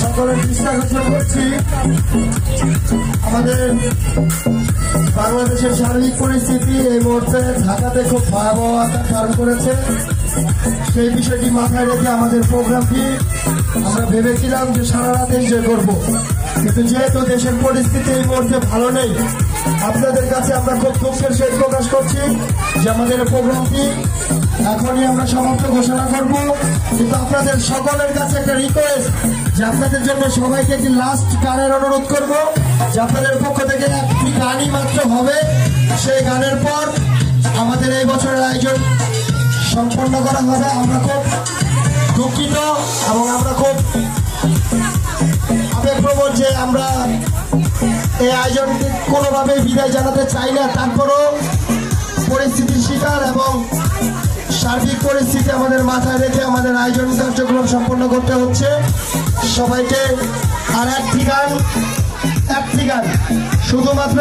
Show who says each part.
Speaker 1: সকলের দৃষ্টি আকর্ষণ করছি আমাদের বাংলাদেশের সার্বিক পরিস্থিতি এই মুহূর্তে ঢাকাতে খুব ভয়াবহ আকার ধারণ করেছে। সেই বিষয়টি মাথায় রেখে আমাদের প্রোগ্রামটি আমরা ভেবেছিলাম যে সারা রাত এনজয় করব, কিন্তু যেহেতু দেশের পরিস্থিতি এই মুহূর্তে ভালো নেই, আপনাদের কাছে আমরা খুব দুঃখের সহিত প্রকাশ করছি যে আমাদের প্রোগ্রামটি এখনই আমরা সমাপ্ত ঘোষণা করব। কিন্তু আপনাদের সকলের কাছে একটা রিকোয়েস্ট যে আপনাদের জন্য সবাইকে একটি লাস্ট গানের অনুরোধ করব, যে আপনাদের পক্ষ থেকে একটি গানই মাত্র হবে। সেই গানের পর আমাদের এই বছরের আয়োজন সম্পন্ন করা হবে। আমরা খুব দুঃখিত এবং আমরা খুব আবেগপ্রবণ যে আমরা এই আয়োজনকে কোনোভাবে বিদায় জানাতে চাই না, তারপরও পরিস্থিতির শিকার এবং সার্বিক পরিস্থিতি আমাদের মাথায় রেখে আমাদের আয়োজন কার্যক্রম সম্পন্ন করতে হচ্ছে। সবাইকে আর একটি গান শুধুমাত্র